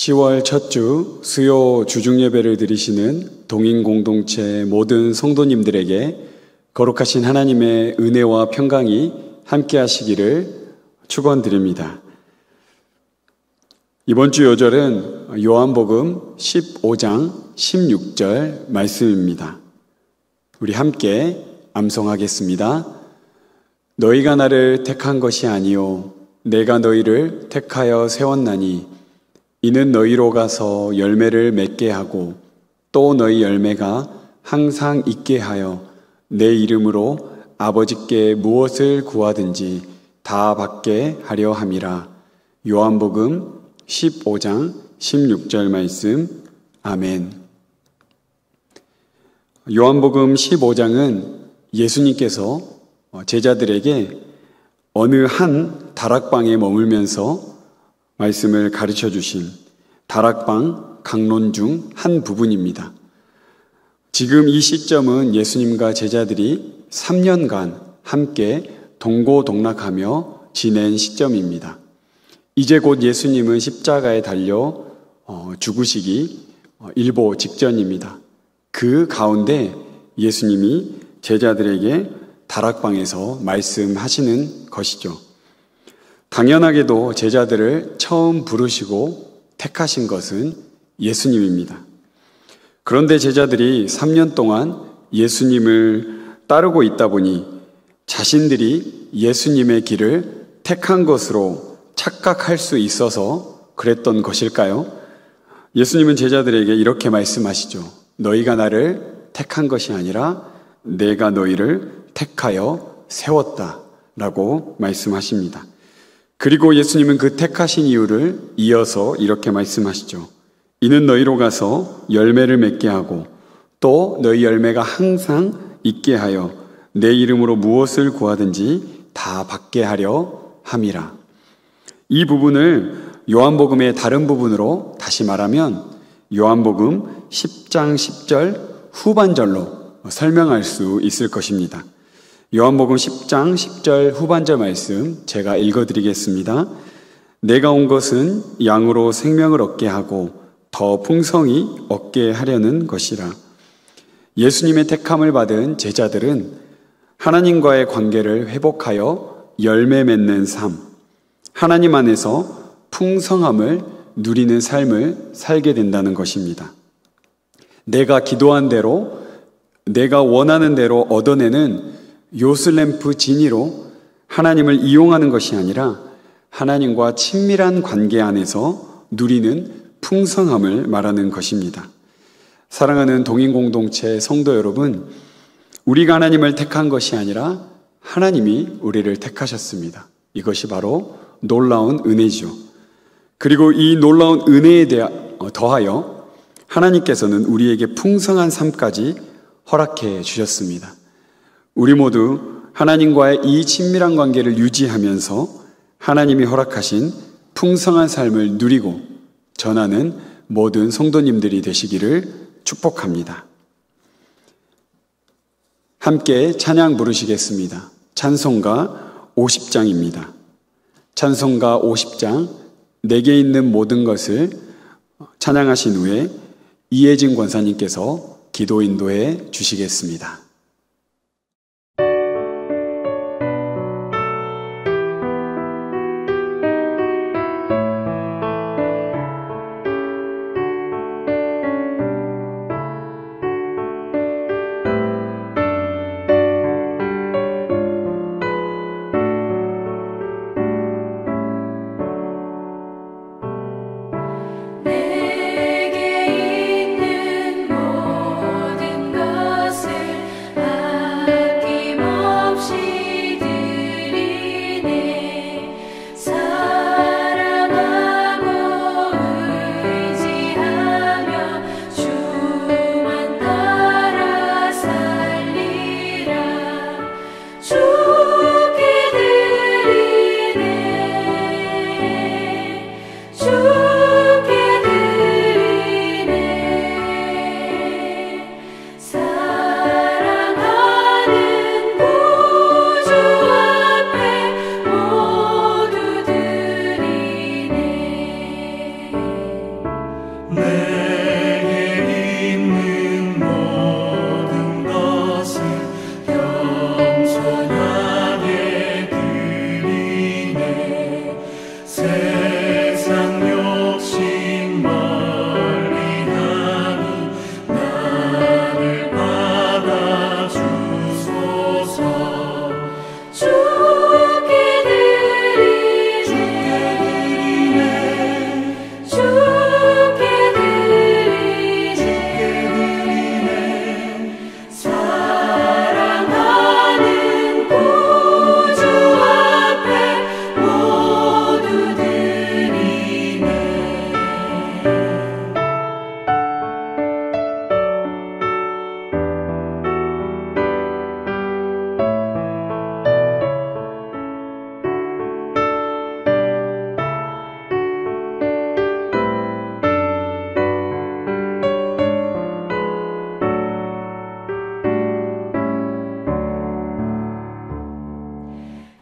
10월 첫 주 수요 주중예배를 드리시는 동인공동체 모든 성도님들에게 거룩하신 하나님의 은혜와 평강이 함께 하시기를 축원드립니다. 이번 주 요절은 요한복음 15장 16절 말씀입니다. 우리 함께 암송하겠습니다. 너희가 나를 택한 것이 아니요 내가 너희를 택하여 세웠나니 이는 너희로 가서 열매를 맺게 하고 또 너희 열매가 항상 있게 하여 내 이름으로 아버지께 무엇을 구하든지 다 받게 하려 함이라. 요한복음 15장 16절 말씀. 아멘. 요한복음 15장은 예수님께서 제자들에게 어느 한 다락방에 머물면서 말씀을 가르쳐 주신 다락방 강론 중 한 부분입니다. 지금 이 시점은 예수님과 제자들이 3년간 함께 동고동락하며 지낸 시점입니다. 이제 곧 예수님은 십자가에 달려 죽으시기 일보 직전입니다. 그 가운데 예수님이 제자들에게 다락방에서 말씀하시는 것이죠. 당연하게도 제자들을 처음 부르시고 택하신 것은 예수님입니다. 그런데 제자들이 3년 동안 예수님을 따르고 있다 보니 자신들이 예수님의 길을 택한 것으로 착각할 수 있어서 그랬던 것일까요? 예수님은 제자들에게 이렇게 말씀하시죠. 너희가 나를 택한 것이 아니라 내가 너희를 택하여 세웠다 라고 말씀하십니다. 그리고 예수님은 그 택하신 이유를 이어서 이렇게 말씀하시죠. 이는 너희로 가서 열매를 맺게 하고 또 너희 열매가 항상 있게 하여 내 이름으로 무엇을 구하든지 다 받게 하려 함이라. 이 부분을 요한복음의 다른 부분으로 다시 말하면 요한복음 10장 10절 후반절로 설명할 수 있을 것입니다. 요한복음 10장 10절 후반절 말씀 제가 읽어드리겠습니다. 내가 온 것은 양으로 생명을 얻게 하고 더 풍성히 얻게 하려는 것이라. 예수님의 택함을 받은 제자들은 하나님과의 관계를 회복하여 열매 맺는 삶, 하나님 안에서 풍성함을 누리는 삶을 살게 된다는 것입니다. 내가 기도한 대로, 내가 원하는 대로 얻어내는 요술램프 진이로 하나님을 이용하는 것이 아니라 하나님과 친밀한 관계 안에서 누리는 풍성함을 말하는 것입니다. 사랑하는 동인공동체 성도 여러분, 우리가 하나님을 택한 것이 아니라 하나님이 우리를 택하셨습니다. 이것이 바로 놀라운 은혜죠. 그리고 이 놀라운 은혜에 더하여 하나님께서는 우리에게 풍성한 삶까지 허락해 주셨습니다. 우리 모두 하나님과의 이 친밀한 관계를 유지하면서 하나님이 허락하신 풍성한 삶을 누리고 전하는 모든 성도님들이 되시기를 축복합니다. 함께 찬양 부르시겠습니다. 찬송가 50장입니다. 찬송가 50장 내게 있는 모든 것을 찬양하신 후에 이혜진 권사님께서 기도 인도해 주시겠습니다. 내게 있는 모든 것을 내게 있는 모든 것을 겸손하게 드리네. 세상 욕심 멀리하니 나를 받아주소서. 주께 드리네. 주께 드리네. 사랑하는 구주 앞에 모두 드리네.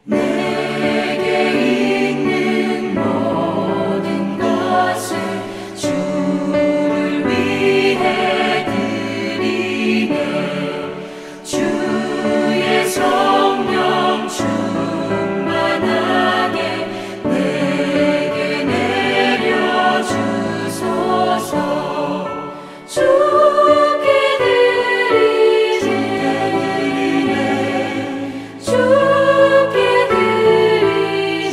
내게 있는 모든 것을 주를 위해 드리네. 주의 성령 충만하게 내게 내려주소서. 주께 드리네. 주께 드리네.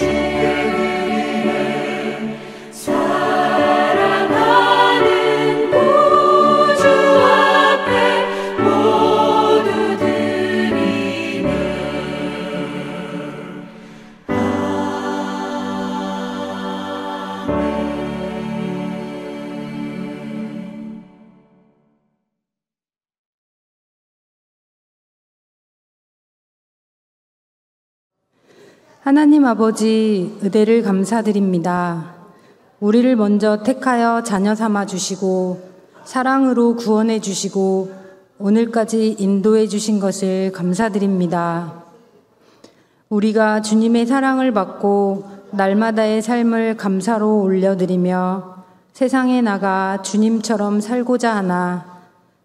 사랑하는 구주 앞에 모두 드리네. 하나님 아버지, 은혜를 감사드립니다. 우리를 먼저 택하여 자녀 삼아 주시고 사랑으로 구원해 주시고 오늘까지 인도해 주신 것을 감사드립니다. 우리가 주님의 사랑을 받고 날마다의 삶을 감사로 올려드리며 세상에 나가 주님처럼 살고자 하나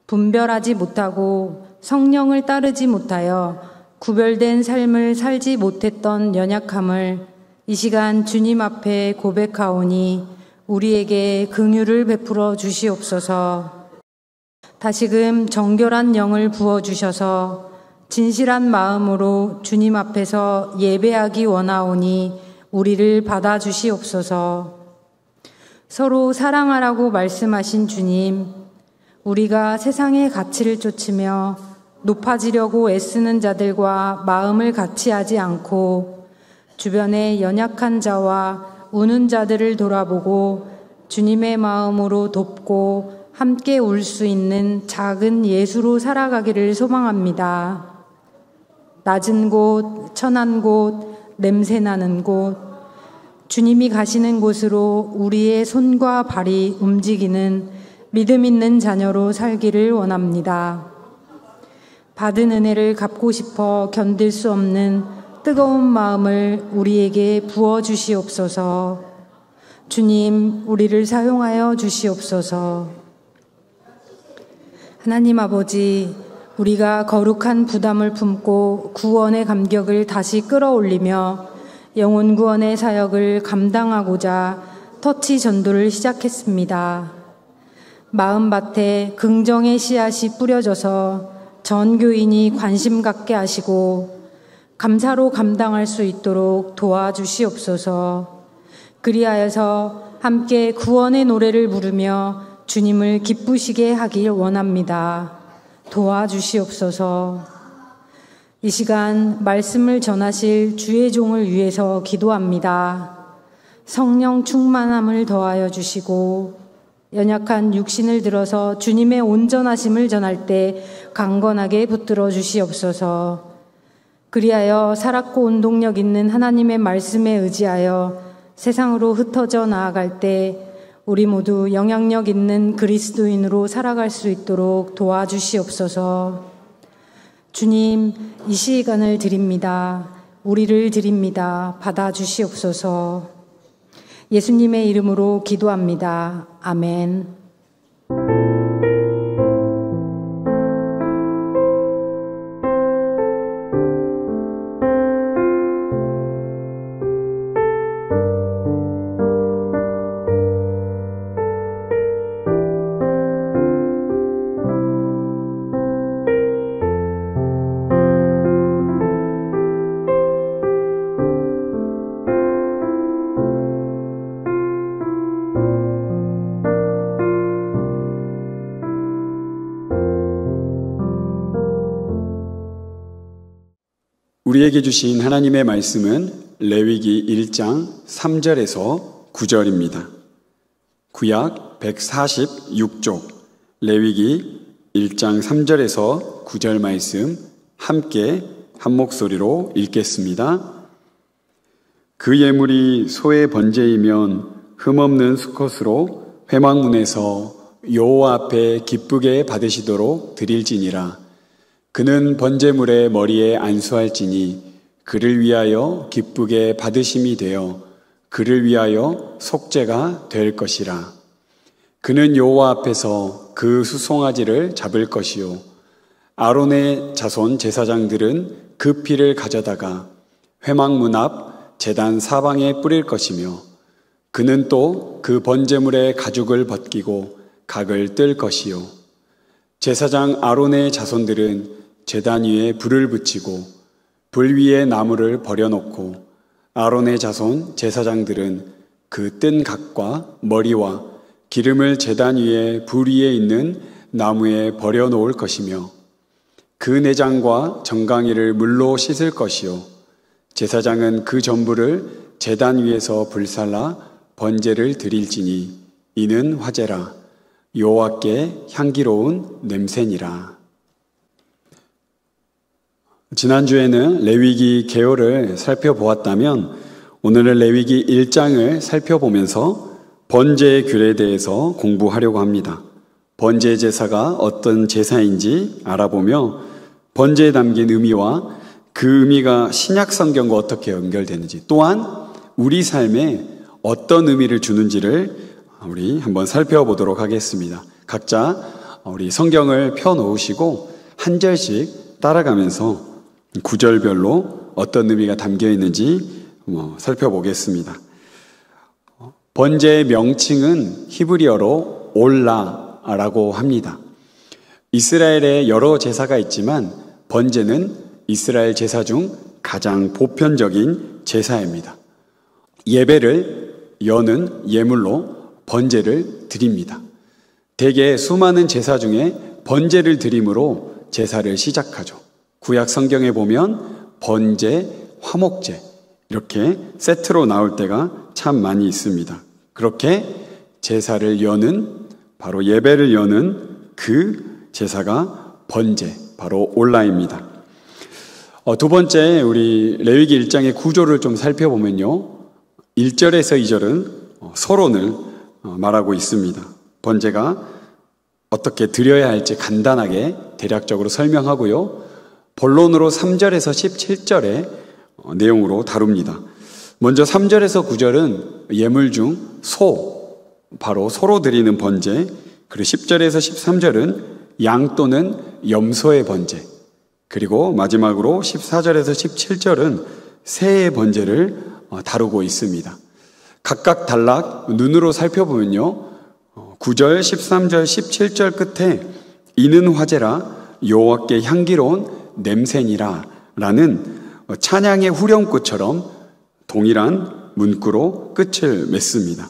분별하지 못하고 성령을 따르지 못하여 구별된 삶을 살지 못했던 연약함을 이 시간 주님 앞에 고백하오니 우리에게 긍휼을 베풀어 주시옵소서. 다시금 정결한 영을 부어주셔서 진실한 마음으로 주님 앞에서 예배하기 원하오니 우리를 받아주시옵소서. 서로 사랑하라고 말씀하신 주님, 우리가 세상의 가치를 쫓으며 높아지려고 애쓰는 자들과 마음을 같이 하지 않고 주변의 연약한 자와 우는 자들을 돌아보고 주님의 마음으로 돕고 함께 울 수 있는 작은 예수로 살아가기를 소망합니다. 낮은 곳, 천한 곳, 냄새나는 곳, 주님이 가시는 곳으로 우리의 손과 발이 움직이는 믿음 있는 자녀로 살기를 원합니다. 받은 은혜를 갚고 싶어 견딜 수 없는 뜨거운 마음을 우리에게 부어주시옵소서. 주님, 우리를 사용하여 주시옵소서. 하나님 아버지, 우리가 거룩한 부담을 품고 구원의 감격을 다시 끌어올리며 영혼 구원의 사역을 감당하고자 터치 전도를 시작했습니다. 마음밭에 긍정의 씨앗이 뿌려져서 전 교인이 관심 갖게 하시고 감사로 감당할 수 있도록 도와주시옵소서. 그리하여서 함께 구원의 노래를 부르며 주님을 기쁘시게 하길 원합니다. 도와주시옵소서. 이 시간 말씀을 전하실 주의 종을 위해서 기도합니다. 성령 충만함을 더하여 주시고 연약한 육신을 들어서 주님의 온전하심을 전할 때 강건하게 붙들어 주시옵소서. 그리하여 살았고 운동력 있는 하나님의 말씀에 의지하여 세상으로 흩어져 나아갈 때 우리 모두 영향력 있는 그리스도인으로 살아갈 수 있도록 도와주시옵소서. 주님, 이 시간을 드립니다. 우리를 드립니다. 받아주시옵소서. 예수님의 이름으로 기도합니다. 아멘. 우리에게 주신 하나님의 말씀은 레위기 1장 3절에서 9절입니다. 구약 146쪽 레위기 1장 3절에서 9절 말씀 함께 한 목소리로 읽겠습니다. 그 예물이 소의 번제이면 흠없는 수컷으로 회막문에서 여호와 앞에 기쁘게 받으시도록 드릴지니라. 그는 번제물의 머리에 안수할지니 그를 위하여 기쁘게 받으심이 되어 그를 위하여 속죄가 될 것이라. 그는 여호와 앞에서 그 수송아지를 잡을 것이요 아론의 자손 제사장들은 그 피를 가져다가 회막문 앞 제단 사방에 뿌릴 것이며 그는 또 그 번제물의 가죽을 벗기고 각을 뜰 것이요 제사장 아론의 자손들은 제단 위에 불을 붙이고 불 위에 나무를 버려놓고 아론의 자손 제사장들은 그 뜬 각과 머리와 기름을 제단 위에 불 위에 있는 나무에 버려놓을 것이며 그 내장과 정강이를 물로 씻을 것이요 제사장은 그 전부를 제단 위에서 불살라 번제를 드릴지니 이는 화제라 여호와께 향기로운 냄새니라. 지난주에는 레위기 계율을 살펴보았다면 오늘은 레위기 1장을 살펴보면서 번제의 규례에 대해서 공부하려고 합니다. 번제 제사가 어떤 제사인지 알아보며 번제에 담긴 의미와 그 의미가 신약 성경과 어떻게 연결되는지 또한 우리 삶에 어떤 의미를 주는지를 우리 한번 살펴보도록 하겠습니다. 각자 우리 성경을 펴놓으시고 한 절씩 따라가면서 구절별로 어떤 의미가 담겨 있는지 살펴보겠습니다. 번제의 명칭은 히브리어로 올라라고 합니다. 이스라엘에 여러 제사가 있지만 번제는 이스라엘 제사 중 가장 보편적인 제사입니다. 예배를 여는 예물로 번제를 드립니다. 대개 수많은 제사 중에 번제를 드림으로 제사를 시작하죠. 구약 성경에 보면 번제, 화목제 이렇게 세트로 나올 때가 참 많이 있습니다. 그렇게 제사를 여는 바로 예배를 여는 그 제사가 번제, 바로 올라입니다. 두 번째 우리 레위기 1장의 구조를 좀 살펴보면요. 1절에서 2절은 서론을 말하고 있습니다. 번제가 어떻게 드려야 할지 간단하게 대략적으로 설명하고요. 본론으로 3절에서 17절의 내용으로 다룹니다. 먼저 3절에서 9절은 예물 중 소, 바로 소로 드리는 번제, 그리고 10절에서 13절은 양 또는 염소의 번제, 그리고 마지막으로 14절에서 17절은 새의 번제를 다루고 있습니다. 각각 단락 눈으로 살펴보면요. 9절, 13절, 17절 끝에 이는 화제라 여호와께 향기로운 냄새니라 라는 찬양의 후렴구처럼 동일한 문구로 끝을 맺습니다.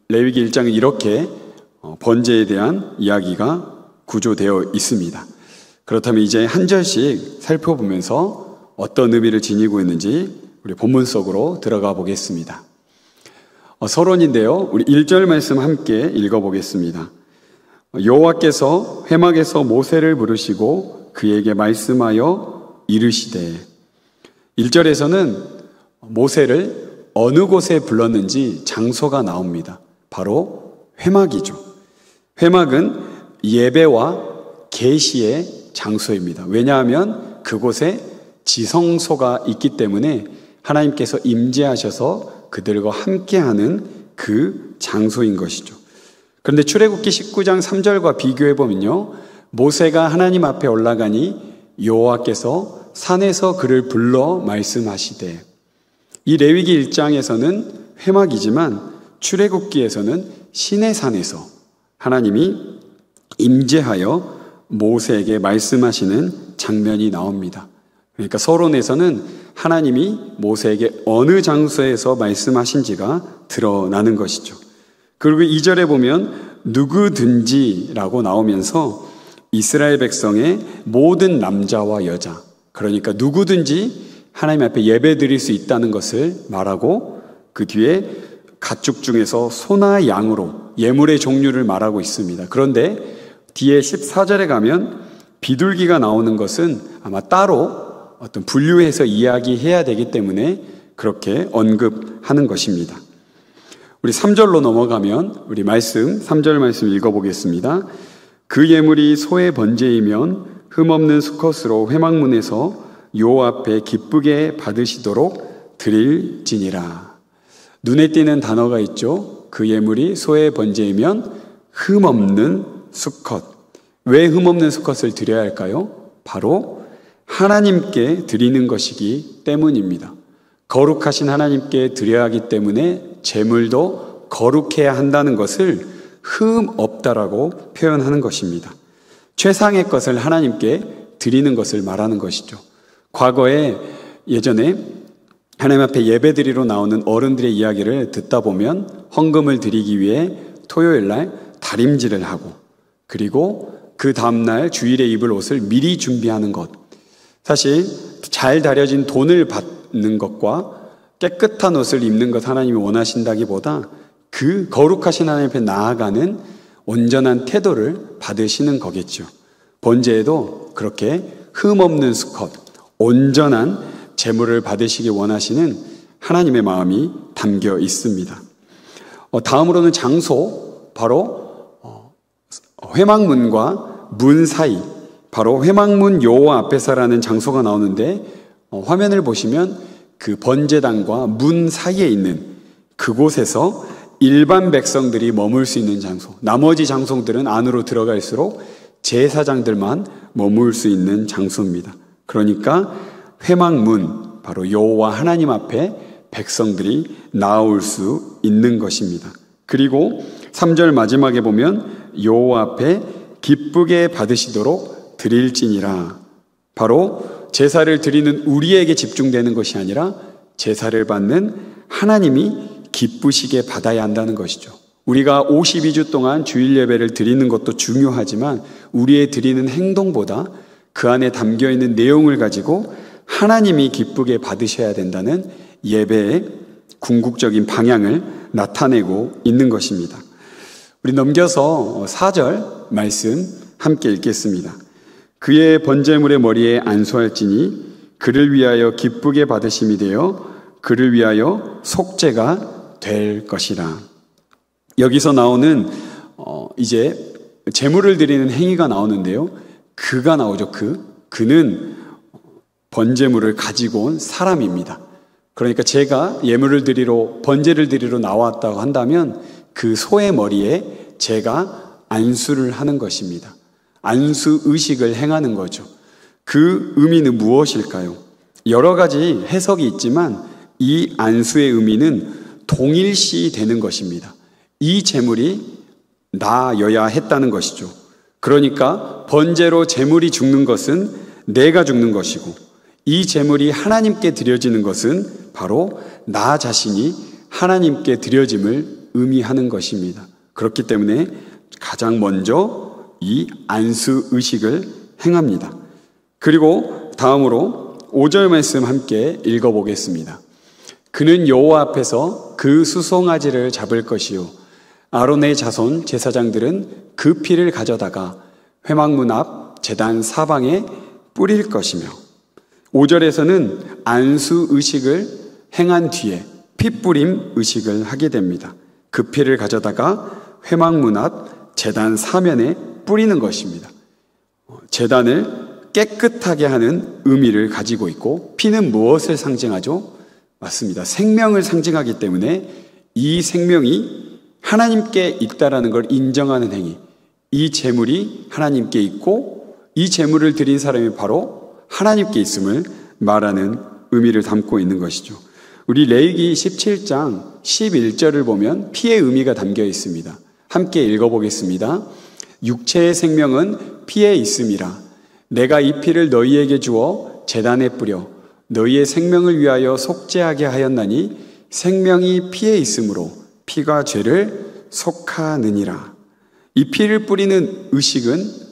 레위기 1장은 이렇게 번제에 대한 이야기가 구조되어 있습니다. 그렇다면 이제 한 절씩 살펴보면서 어떤 의미를 지니고 있는지 우리 본문 속으로 들어가 보겠습니다. 서론인데요. 우리 1절 말씀 함께 읽어보겠습니다. 여호와께서 회막에서 모세를 부르시고 그에게 말씀하여 이르시되 1절에서는 모세를 어느 곳에 불렀는지 장소가 나옵니다. 바로 회막이죠. 회막은 예배와 계시의 장소입니다. 왜냐하면 그곳에 지성소가 있기 때문에 하나님께서 임재하셔서 그들과 함께하는 그 장소인 것이죠. 그런데 출애굽기 19장 3절과 비교해보면요. 모세가 하나님 앞에 올라가니 여호와께서 산에서 그를 불러 말씀하시되 이 레위기 1장에서는 회막이지만 출애굽기에서는 시내산에서 하나님이 임재하여 모세에게 말씀하시는 장면이 나옵니다. 그러니까 서론에서는 하나님이 모세에게 어느 장소에서 말씀하신지가 드러나는 것이죠. 그리고 2절에 보면 누구든지라고 나오면서 이스라엘 백성의 모든 남자와 여자, 그러니까 누구든지 하나님 앞에 예배 드릴 수 있다는 것을 말하고 그 뒤에 가축 중에서 소나 양으로 예물의 종류를 말하고 있습니다. 그런데 뒤에 14절에 가면 비둘기가 나오는 것은 아마 따로 어떤 분류해서 이야기해야 되기 때문에 그렇게 언급하는 것입니다. 우리 3절로 넘어가면 우리 3절 말씀 읽어보겠습니다. 그 예물이 소의 번제이면 흠없는 수컷으로 회막문에서 여호와 앞에 기쁘게 받으시도록 드릴지니라. 눈에 띄는 단어가 있죠. 그 예물이 소의 번제이면 흠없는 수컷. 왜 흠없는 수컷을 드려야 할까요? 바로 하나님께 드리는 것이기 때문입니다. 거룩하신 하나님께 드려야 하기 때문에 제물도 거룩해야 한다는 것을 흠 없다라고 표현하는 것입니다. 최상의 것을 하나님께 드리는 것을 말하는 것이죠. 과거에 예전에 하나님 앞에 예배드리러 나오는 어른들의 이야기를 듣다 보면 헌금을 드리기 위해 토요일 날 다림질을 하고 그리고 그 다음날 주일에 입을 옷을 미리 준비하는 것. 사실 잘 다려진 돈을 받는 것과 깨끗한 옷을 입는 것 하나님이 원하신다기보다 그 거룩하신 하나님 앞에 나아가는 온전한 태도를 받으시는 거겠죠. 번제에도 그렇게 흠없는 수컷, 온전한 제물을 받으시기 원하시는 하나님의 마음이 담겨 있습니다. 다음으로는 장소, 바로 회막문과 문 사이, 바로 회막문 여호와 앞에서라는 장소가 나오는데 화면을 보시면 그 번제단과 문 사이에 있는 그곳에서 일반 백성들이 머물 수 있는 장소, 나머지 장소들은 안으로 들어갈수록 제사장들만 머물 수 있는 장소입니다. 그러니까 회막문, 바로 여호와 하나님 앞에 백성들이 나올 수 있는 것입니다. 그리고 3절 마지막에 보면 여호와 앞에 기쁘게 받으시도록 드릴지니라. 바로 제사를 드리는 우리에게 집중되는 것이 아니라 제사를 받는 하나님이 기쁘시게 받아야 한다는 것이죠. 우리가 52주 동안 주일 예배를 드리는 것도 중요하지만 우리의 드리는 행동보다 그 안에 담겨있는 내용을 가지고 하나님이 기쁘게 받으셔야 된다는 예배의 궁극적인 방향을 나타내고 있는 것입니다. 우리 넘겨서 4절 말씀 함께 읽겠습니다. 그의 번제물의 머리에 안수할지니 그를 위하여 기쁘게 받으심이 되어 그를 위하여 속죄가 될 것이라. 여기서 나오는 이제 제물을 드리는 행위가 나오는데요. 그가 나오죠. 그는 번제물을 가지고 온 사람입니다. 그러니까 제가 예물을 드리러 번제를 드리러 나왔다고 한다면 그 소의 머리에 제가 안수를 하는 것입니다. 안수 의식을 행하는 거죠. 그 의미는 무엇일까요? 여러 가지 해석이 있지만 이 안수의 의미는 동일시 되는 것입니다. 이 제물이 나여야 했다는 것이죠. 그러니까 번제로 제물이 죽는 것은 내가 죽는 것이고 이 제물이 하나님께 드려지는 것은 바로 나 자신이 하나님께 드려짐을 의미하는 것입니다. 그렇기 때문에 가장 먼저 이 안수 의식을 행합니다. 그리고 다음으로 5절 말씀 함께 읽어보겠습니다. 그는 여호와 앞에서 그 수송아지를 잡을 것이요 아론의 자손 제사장들은 그 피를 가져다가 회막문 앞 제단 사방에 뿌릴 것이며 5절에서는 안수 의식을 행한 뒤에 피뿌림 의식을 하게 됩니다. 그 피를 가져다가 회막문 앞 제단 사면에 뿌리는 것입니다. 제단을 깨끗하게 하는 의미를 가지고 있고 피는 무엇을 상징하죠? 맞습니다. 생명을 상징하기 때문에 이 생명이 하나님께 있다라는 걸 인정하는 행위, 이 제물이 하나님께 있고 이 제물을 드린 사람이 바로 하나님께 있음을 말하는 의미를 담고 있는 것이죠. 우리 레위기 17장 11절을 보면 피의 의미가 담겨 있습니다. 함께 읽어보겠습니다. 육체의 생명은 피에 있음이라. 내가 이 피를 너희에게 주어 제단에 뿌려 너희의 생명을 위하여 속죄하게 하였나니 생명이 피에 있으므로 피가 죄를 속하느니라. 이 피를 뿌리는 의식은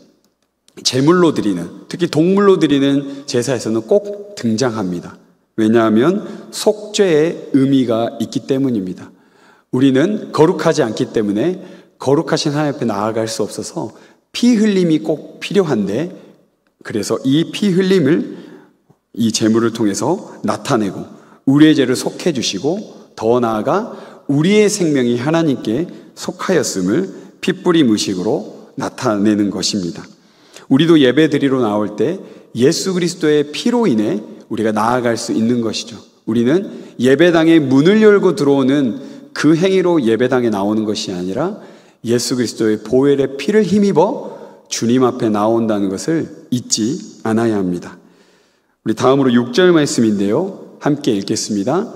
제물로 드리는, 특히 동물로 드리는 제사에서는 꼭 등장합니다. 왜냐하면 속죄의 의미가 있기 때문입니다. 우리는 거룩하지 않기 때문에 거룩하신 하나님 앞에 나아갈 수 없어서 피 흘림이 꼭 필요한데, 그래서 이 피 흘림을 이 제물을 통해서 나타내고 우리의 죄를 속해 주시고, 더 나아가 우리의 생명이 하나님께 속하였음을 핏뿌림 의식으로 나타내는 것입니다. 우리도 예배 드리러 나올 때 예수 그리스도의 피로 인해 우리가 나아갈 수 있는 것이죠. 우리는 예배당에 문을 열고 들어오는 그 행위로 예배당에 나오는 것이 아니라 예수 그리스도의 보혈의 피를 힘입어 주님 앞에 나온다는 것을 잊지 않아야 합니다. 우리 다음으로 6절 말씀인데요, 함께 읽겠습니다.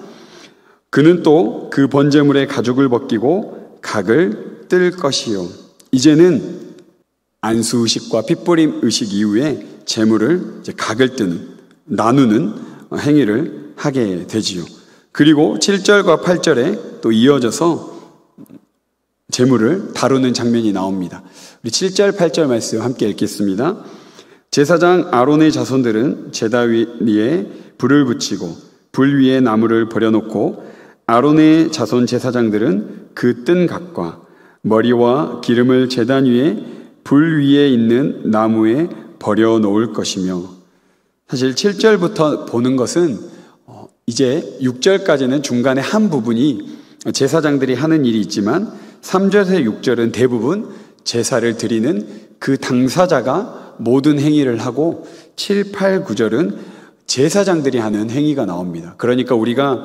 그는 또 그 번제물의 가죽을 벗기고 각을 뜰 것이요. 이제는 안수 의식과 핏뿌림 의식 이후에 제물을 이제 각을 뜨는, 나누는 행위를 하게 되지요. 그리고 7절과 8절에 또 이어져서 제물을 다루는 장면이 나옵니다. 우리 7절, 8절 말씀 함께 읽겠습니다. 제사장 아론의 자손들은 제단 위에 불을 붙이고 불 위에 나무를 버려놓고, 아론의 자손 제사장들은 그 뜬 각과 머리와 기름을 제단 위에 불 위에 있는 나무에 버려놓을 것이며, 사실 7절부터 보는 것은 이제 6절까지는 중간에 한 부분이 제사장들이 하는 일이 있지만 3절에서 6절은 대부분 제사를 드리는 그 당사자가 모든 행위를 하고 7, 8, 9절은 제사장들이 하는 행위가 나옵니다. 그러니까 우리가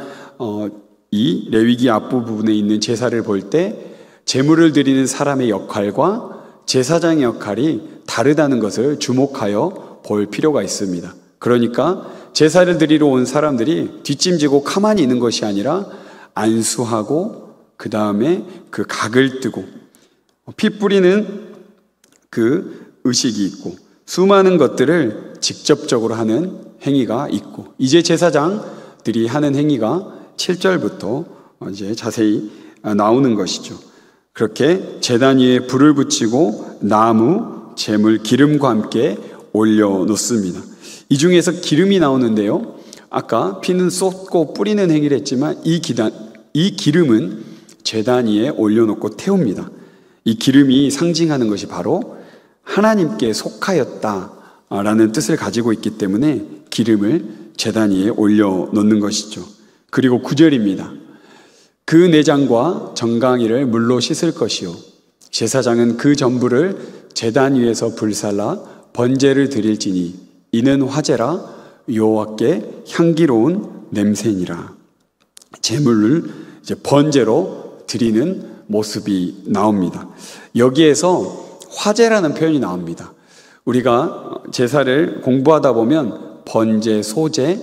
이 레위기 앞부분에 있는 제사를 볼 때 제물을 드리는 사람의 역할과 제사장의 역할이 다르다는 것을 주목하여 볼 필요가 있습니다. 그러니까 제사를 드리러 온 사람들이 뒷짐지고 가만히 있는 것이 아니라 안수하고 그 다음에 그 각을 뜨고 피 뿌리는 그 의식이 있고 수많은 것들을 직접적으로 하는 행위가 있고, 이제 제사장들이 하는 행위가 7절부터 이제 자세히 나오는 것이죠. 그렇게 제단 위에 불을 붙이고 나무, 제물, 기름과 함께 올려놓습니다. 이 중에서 기름이 나오는데요, 아까 피는 쏟고 뿌리는 행위를 했지만 이 기름은 제단 위에 올려놓고 태웁니다. 이 기름이 상징하는 것이 바로 하나님께 속하였다라는 뜻을 가지고 있기 때문에 기름을 제단 위에 올려놓는 것이죠. 그리고 9절입니다. 그 내장과 정강이를 물로 씻을 것이요, 제사장은 그 전부를 제단 위에서 불살라 번제를 드릴지니 이는 화제라 여호와께 향기로운 냄새니라. 제물을 이제 번제로 드리는 모습이 나옵니다. 여기에서 화제라는 표현이 나옵니다. 우리가 제사를 공부하다 보면 번제, 소제,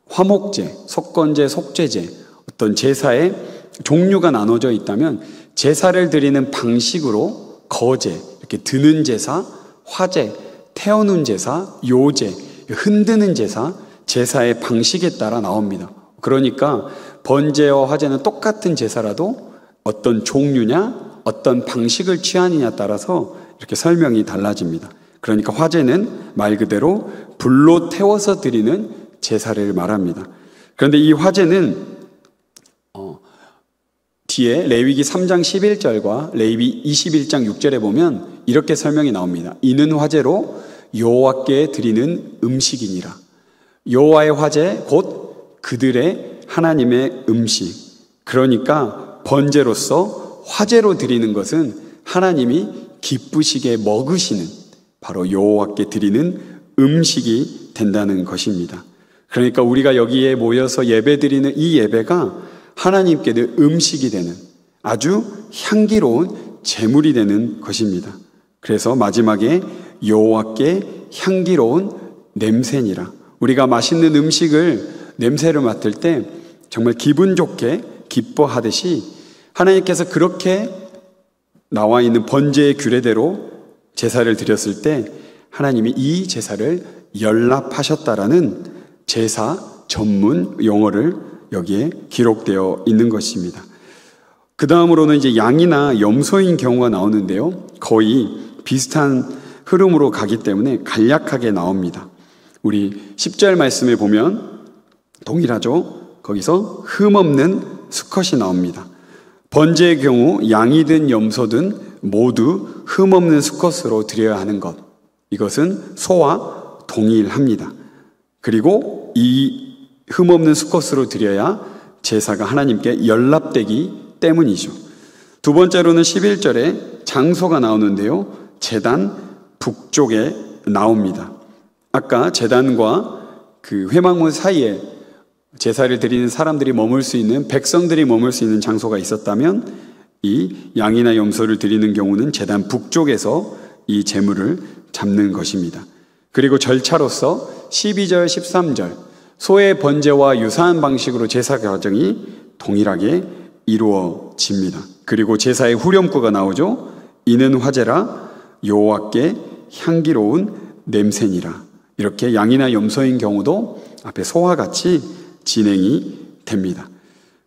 화목제, 속건제, 속죄제, 어떤 제사의 종류가 나눠져 있다면 제사를 드리는 방식으로 거제, 이렇게 드는 제사, 화제, 태우는 제사, 요제, 흔드는 제사, 제사의 방식에 따라 나옵니다. 그러니까 번제와 화제는 똑같은 제사라도 어떤 종류냐, 어떤 방식을 취하느냐에 따라서 이렇게 설명이 달라집니다. 그러니까 화제는 말 그대로 불로 태워서 드리는 제사를 말합니다. 그런데 이 화제는 뒤에 레위기 3장 11절과 레위기 21장 6절에 보면 이렇게 설명이 나옵니다. 이는 화제로 여호와께 드리는 음식이니라. 여호와의 화제 곧 그들의 하나님의 음식. 그러니까 번제로서 화제로 드리는 것은 하나님이 기쁘시게 먹으시는 바로 여호와께 드리는 음식이 된다는 것입니다. 그러니까 우리가 여기에 모여서 예배 드리는 이 예배가 하나님께는 음식이 되는 아주 향기로운 제물이 되는 것입니다. 그래서 마지막에 여호와께 향기로운 냄새니라. 우리가 맛있는 음식을 냄새를 맡을 때 정말 기분 좋게 기뻐하듯이 하나님께서 그렇게 나와 있는 번제의 규례대로 제사를 드렸을 때 하나님이 이 제사를 연락하셨다라는 제사 전문 용어를 여기에 기록되어 있는 것입니다. 그 다음으로는 이제 양이나 염소인 경우가 나오는데요, 거의 비슷한 흐름으로 가기 때문에 간략하게 나옵니다. 우리 10절 말씀에 보면 동일하죠. 거기서 흠없는 수컷이 나옵니다. 번제의 경우 양이든 염소든 모두 흠없는 수컷으로 드려야 하는 것, 이것은 소와 동일합니다. 그리고 이 흠없는 수컷으로 드려야 제사가 하나님께 연락되기 때문이죠. 두 번째로는 11절에 장소가 나오는데요, 제단 북쪽에 나옵니다. 아까 제단과 그 회막문 사이에 제사를 드리는 사람들이 머물 수 있는, 백성들이 머물 수 있는 장소가 있었다면 이 양이나 염소를 드리는 경우는 제단 북쪽에서 이 제물을 잡는 것입니다. 그리고 절차로서 12절, 13절 소의 번제와 유사한 방식으로 제사 과정이 동일하게 이루어집니다. 그리고 제사의 후렴구가 나오죠. 이는 화제라 여호와께 향기로운 냄새니라. 이렇게 양이나 염소인 경우도 앞에 소와 같이 진행이 됩니다.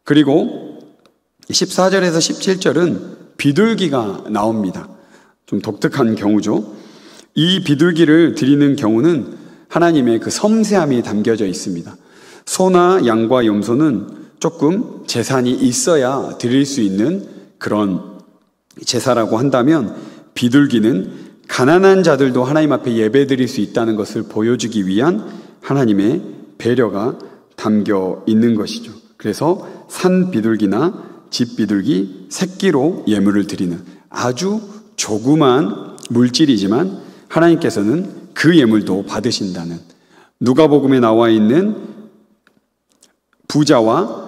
그리고 14절에서 17절은 비둘기가 나옵니다. 좀 독특한 경우죠. 이 비둘기를 드리는 경우는 하나님의 그 섬세함이 담겨져 있습니다. 소나 양과 염소는 조금 재산이 있어야 드릴 수 있는 그런 제사라고 한다면, 비둘기는 가난한 자들도 하나님 앞에 예배 드릴 수 있다는 것을 보여주기 위한 하나님의 배려가 담겨 있는 것이죠. 그래서 산 비둘기나 집 비둘기 새끼로 예물을 드리는 아주 조그마한 물질이지만 하나님께서는 그 예물도 받으신다는, 누가복음에 나와 있는 부자와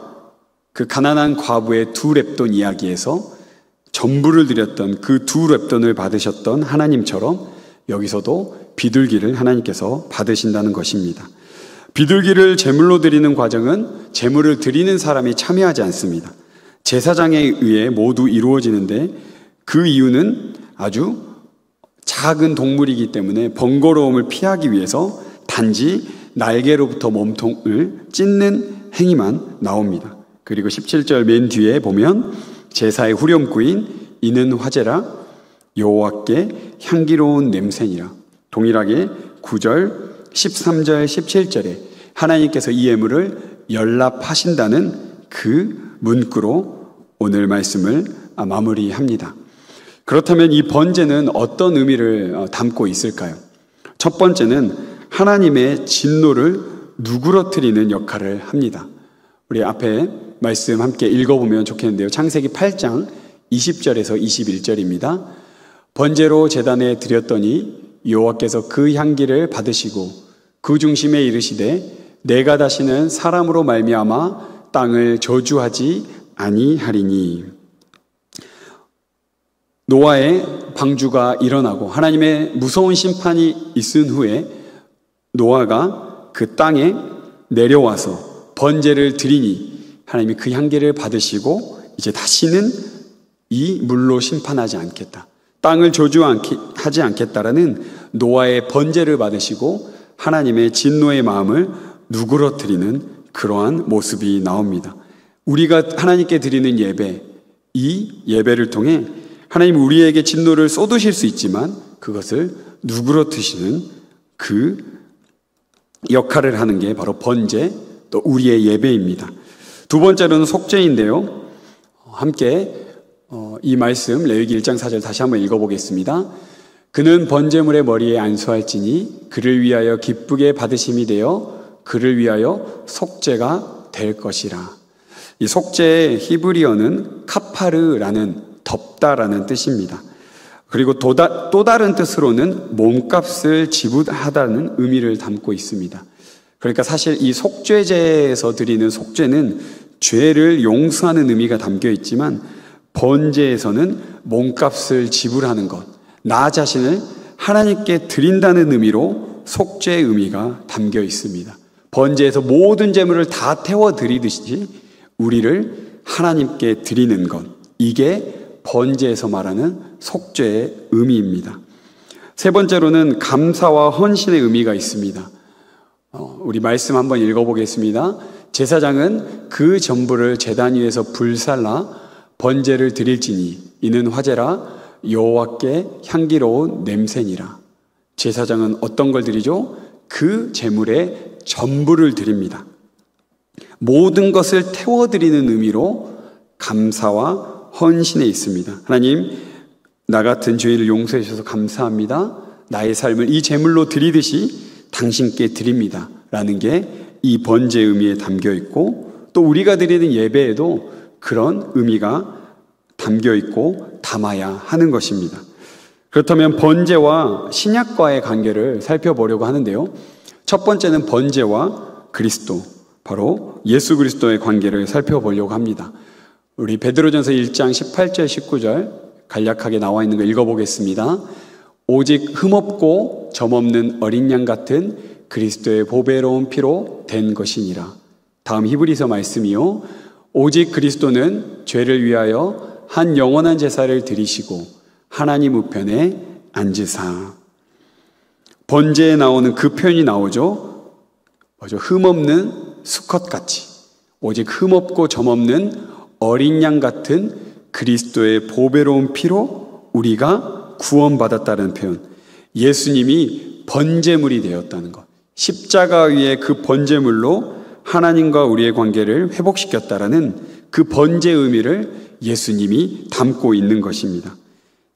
그 가난한 과부의 두 렙돈 이야기에서 전부를 드렸던 그 두 렙돈을 받으셨던 하나님처럼 여기서도 비둘기를 하나님께서 받으신다는 것입니다. 비둘기를 제물로 드리는 과정은 제물을 드리는 사람이 참여하지 않습니다. 제사장에 의해 모두 이루어지는데, 그 이유는 아주 작은 동물이기 때문에 번거로움을 피하기 위해서 단지 날개로부터 몸통을 찢는 행위만 나옵니다. 그리고 17절 맨 뒤에 보면 제사의 후렴구인 이는 화제라 여호와께 향기로운 냄새니라. 동일하게 9절, 13절, 17절에 하나님께서 이 예물을 연락하신다는 그 문구로 오늘 말씀을 마무리합니다. 그렇다면 이 번제는 어떤 의미를 담고 있을까요? 첫 번째는 하나님의 진노를 누그러뜨리는 역할을 합니다. 우리 앞에 말씀 함께 읽어보면 좋겠는데요. 창세기 8장 20절에서 21절입니다. 번제로 제단에 드렸더니 여호와께서 그 향기를 받으시고 그 중심에 이르시되 내가 다시는 사람으로 말미암아 땅을 저주하지 아니하리니. 노아의 방주가 일어나고 하나님의 무서운 심판이 있은 후에 노아가 그 땅에 내려와서 번제를 드리니 하나님이 그 향기를 받으시고 이제 다시는 이 물로 심판하지 않겠다, 땅을 저주하지 않겠다라는 노아의 번제를 받으시고 하나님의 진노의 마음을 누그러뜨리는 그러한 모습이 나옵니다. 우리가 하나님께 드리는 예배, 이 예배를 통해 하나님 우리에게 진노를 쏟으실 수 있지만 그것을 누그러뜨리시는 그 역할을 하는 게 바로 번제, 또 우리의 예배입니다. 두 번째로는 속죄인데요. 함께 이 말씀 레위기 1장 4절 다시 한번 읽어보겠습니다. 그는 번제물의 머리에 안수할지니 그를 위하여 기쁘게 받으심이 되어 그를 위하여 속죄가 될 것이라. 이 속죄의 히브리어는 카파르라는 덮다라는 뜻입니다. 그리고 또 다른 뜻으로는 몸값을 지불하다는 의미를 담고 있습니다. 그러니까 사실 이 속죄제에서 드리는 속죄는 죄를 용서하는 의미가 담겨 있지만 번제에서는 몸값을 지불하는 것, 나 자신을 하나님께 드린다는 의미로 속죄의 의미가 담겨 있습니다. 번제에서 모든 제물을 다 태워 드리듯이 우리를 하나님께 드리는 것, 이게 번제에서 말하는 속죄의 의미입니다. 세 번째로는 감사와 헌신의 의미가 있습니다. 우리 말씀 한번 읽어보겠습니다. 제사장은 그 전부를 제단 위에서 불살라 번제를 드릴지니 이는 화제라 여호와께 향기로운 냄새니라. 제사장은 어떤 걸 드리죠? 그 제물의 전부를 드립니다. 모든 것을 태워드리는 의미로 감사와 헌신에 있습니다. 하나님, 나 같은 죄인을 용서해 주셔서 감사합니다. 나의 삶을 이 제물로 드리듯이 당신께 드립니다. 라는 게 이 번제 의미에 담겨 있고, 또 우리가 드리는 예배에도 그런 의미가 담겨 있고 담아야 하는 것입니다. 그렇다면 번제와 신약과의 관계를 살펴보려고 하는데요. 첫 번째는 번제와 그리스도, 바로 예수 그리스도의 관계를 살펴보려고 합니다. 우리 베드로전서 1장 18절 19절 간략하게 나와 있는 거 읽어보겠습니다. 오직 흠없고 점없는 어린 양 같은 그리스도의 보배로운 피로 된 것이니라. 다음 히브리서 말씀이요. 오직 그리스도는 죄를 위하여 한 영원한 제사를 드리시고 하나님 우편에 앉으사. 번제에 나오는 그 표현이 나오죠. 흠없는 수컷같이, 오직 흠없고 점없는 어린 양 같은 그리스도의 보배로운 피로 우리가 구원받았다는 표현. 예수님이 번제물이 되었다는 것. 십자가 위에 그 번제물로 하나님과 우리의 관계를 회복시켰다라는 그 번제 의미를 예수님이 담고 있는 것입니다.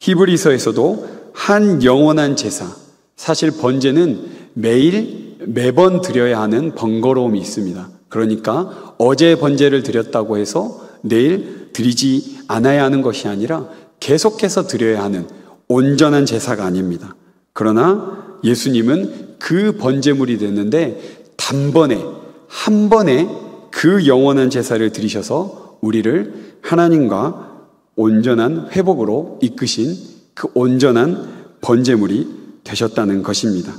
히브리서에서도 한 영원한 제사, 사실 번제는 매번 드려야 하는 번거로움이 있습니다. 그러니까 어제 번제를 드렸다고 해서 내일 드리지 않아야 하는 것이 아니라 계속해서 드려야 하는 온전한 제사가 아닙니다. 그러나 예수님은 그 번제물이 됐는데 단번에, 한 번에 그 영원한 제사를 드리셔서 우리를 하나님과 온전한 회복으로 이끄신 그 온전한 번제물이 되셨다는 것입니다.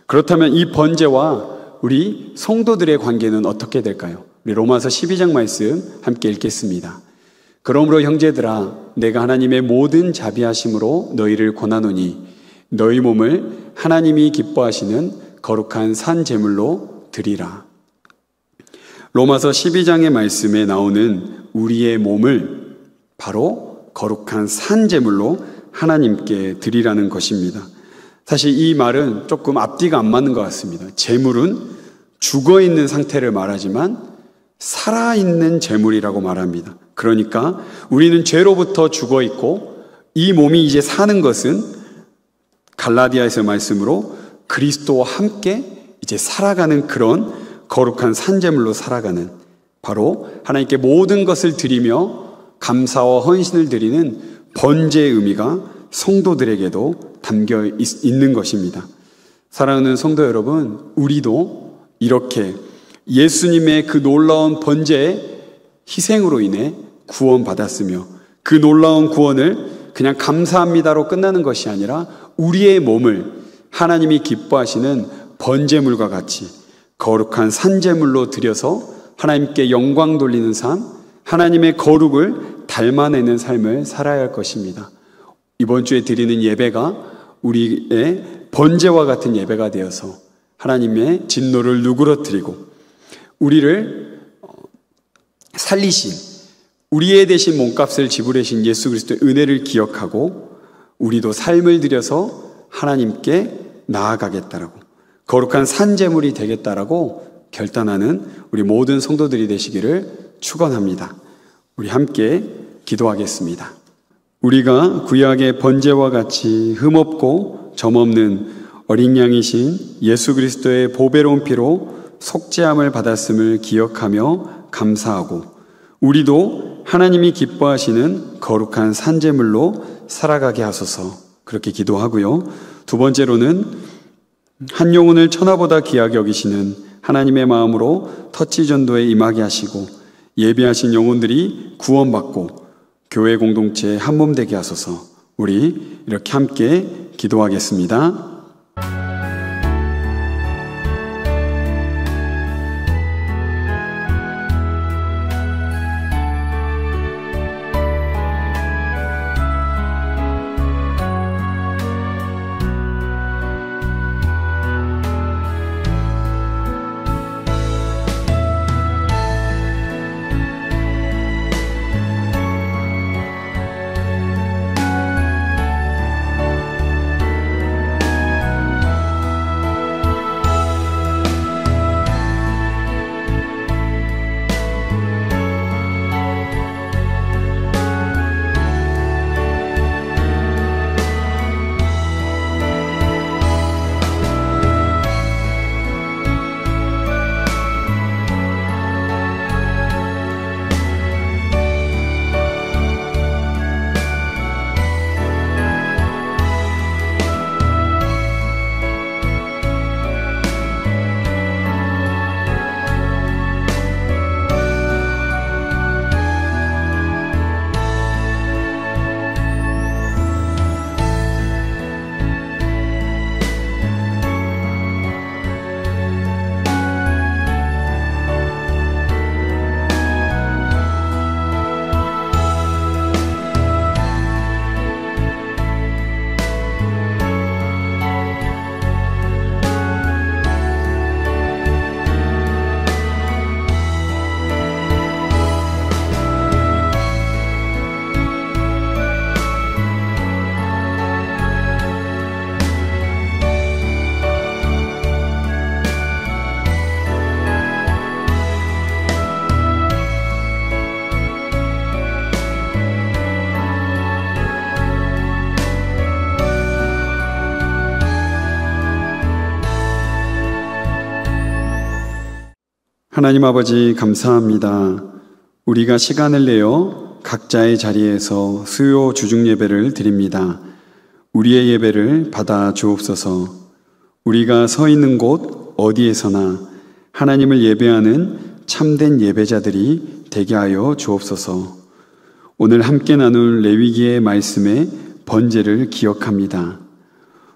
그렇다면 이 번제와 우리 성도들의 관계는 어떻게 될까요? 우리 로마서 12장 말씀 함께 읽겠습니다. 그러므로 형제들아, 내가 하나님의 모든 자비하심으로 너희를 권하노니 너희 몸을 하나님이 기뻐하시는 거룩한 산 제물로 드리라. 로마서 12장의 말씀에 나오는 우리의 몸을 바로 거룩한 산 제물로 하나님께 드리라는 것입니다. 사실 이 말은 조금 앞뒤가 안 맞는 것 같습니다. 제물은 죽어있는 상태를 말하지만 살아있는 제물이라고 말합니다. 그러니까 우리는 죄로부터 죽어있고 이 몸이 이제 사는 것은 갈라디아에서 말씀으로 그리스도와 함께 이제 살아가는 그런 거룩한 산제물로 살아가는, 바로 하나님께 모든 것을 드리며 감사와 헌신을 드리는 번제의 의미가 성도들에게도 담겨 있는 것입니다. 사랑하는 성도 여러분, 우리도 이렇게 예수님의 그 놀라운 번제의 희생으로 인해 구원받았으며 그 놀라운 구원을 그냥 감사합니다로 끝나는 것이 아니라 우리의 몸을 하나님이 기뻐하시는 번제물과 같이 거룩한 산제물로 드려서 하나님께 영광 돌리는 삶, 하나님의 거룩을 닮아내는 삶을 살아야 할 것입니다. 이번 주에 드리는 예배가 우리의 번제와 같은 예배가 되어서 하나님의 진노를 누그러뜨리고 우리를 살리신, 우리의 대신 몸값을 지불하신 예수 그리스도의 은혜를 기억하고 우리도 삶을 들여서 하나님께 나아가겠다라고, 거룩한 산제물이 되겠다라고 결단하는 우리 모든 성도들이 되시기를 축원합니다. 우리 함께 기도하겠습니다. 우리가 구약의 번제와 같이 흠없고 점없는 어린 양이신 예수 그리스도의 보배로운 피로 속죄함을 받았음을 기억하며 감사하고 우리도 하나님이 기뻐하시는 거룩한 산제물로 살아가게 하소서, 그렇게 기도하고요. 두 번째로는 한 영혼을 천하보다 귀하게 여기시는 하나님의 마음으로 터치전도에 임하게 하시고 예비하신 영혼들이 구원받고 교회 공동체에 한몸 되게 하소서. 우리 이렇게 함께 기도하겠습니다. 하나님 아버지 감사합니다. 우리가 시간을 내어 각자의 자리에서 수요 주중 예배를 드립니다. 우리의 예배를 받아 주옵소서. 우리가 서 있는 곳 어디에서나 하나님을 예배하는 참된 예배자들이 되게 하여 주옵소서. 오늘 함께 나눌 레위기의 말씀의 번제를 기억합니다.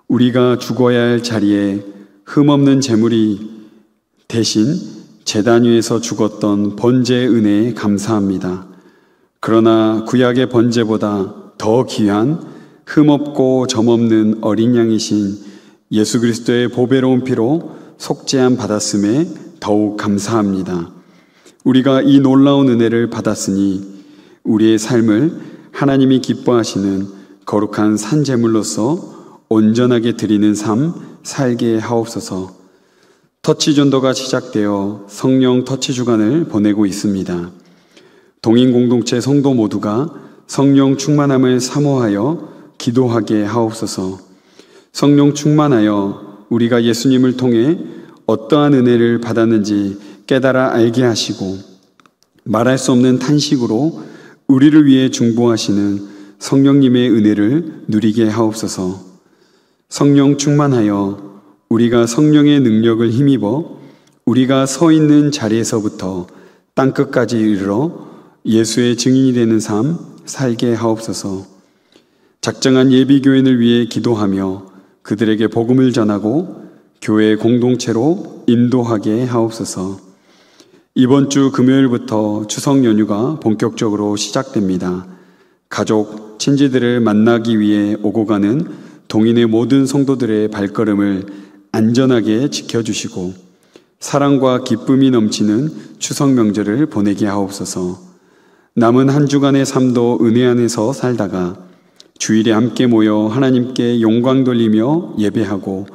우리가 죽어야 할 자리에 흠없는 제물이 대신 제단 위에서 죽었던 번제의 은혜에 감사합니다. 그러나 구약의 번제보다 더 귀한 흠없고 점없는 어린 양이신 예수 그리스도의 보배로운 피로 속죄함 받았음에 더욱 감사합니다. 우리가 이 놀라운 은혜를 받았으니 우리의 삶을 하나님이 기뻐하시는 거룩한 산제물로서 온전하게 드리는 삶 살게 하옵소서. 터치 전도가 시작되어 성령 터치 주간을 보내고 있습니다. 동인 공동체 성도 모두가 성령 충만함을 사모하여 기도하게 하옵소서. 성령 충만하여 우리가 예수님을 통해 어떠한 은혜를 받았는지 깨달아 알게 하시고 말할 수 없는 탄식으로 우리를 위해 중보하시는 성령님의 은혜를 누리게 하옵소서. 성령 충만하여 우리가 성령의 능력을 힘입어 우리가 서 있는 자리에서부터 땅끝까지 이르러 예수의 증인이 되는 삶 살게 하옵소서. 작정한 예비교인을 위해 기도하며 그들에게 복음을 전하고 교회 공동체로 인도하게 하옵소서. 이번 주 금요일부터 추석 연휴가 본격적으로 시작됩니다. 가족, 친지들을 만나기 위해 오고 가는 동인의 모든 성도들의 발걸음을 안전하게 지켜주시고 사랑과 기쁨이 넘치는 추석 명절을 보내게 하옵소서. 남은 한 주간의 삶도 은혜 안에서 살다가 주일에 함께 모여 하나님께 영광 돌리며 예배하고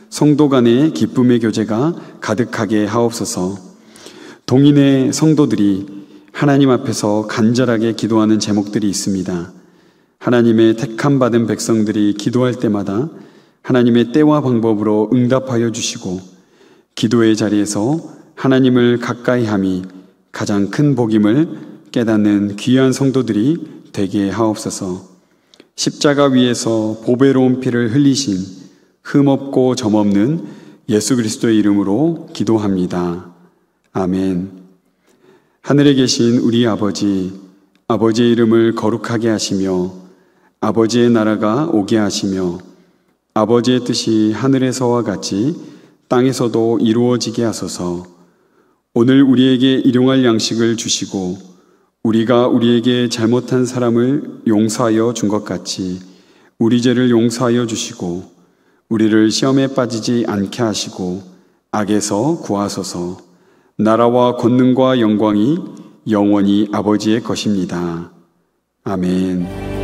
성도 간의 기쁨의 교제가 가득하게 하옵소서. 동인의 성도들이 하나님 앞에서 간절하게 기도하는 제목들이 있습니다. 하나님의 택함 받은 백성들이 기도할 때마다 하나님의 때와 방법으로 응답하여 주시고 기도의 자리에서 하나님을 가까이 함이 가장 큰 복임을 깨닫는 귀한 성도들이 되게 하옵소서. 십자가 위에서 보배로운 피를 흘리신 흠없고 점없는 예수 그리스도의 이름으로 기도합니다. 아멘. 하늘에 계신 우리 아버지, 아버지의 이름을 거룩하게 하시며 아버지의 나라가 오게 하시며 아버지의 뜻이 하늘에서와 같이 땅에서도 이루어지게 하소서. 오늘 우리에게 일용할 양식을 주시고 우리가 우리에게 잘못한 사람을 용서하여 준 것 같이 우리 죄를 용서하여 주시고 우리를 시험에 빠지지 않게 하시고 악에서 구하소서. 나라와 권능과 영광이 영원히 아버지의 것입니다. 아멘.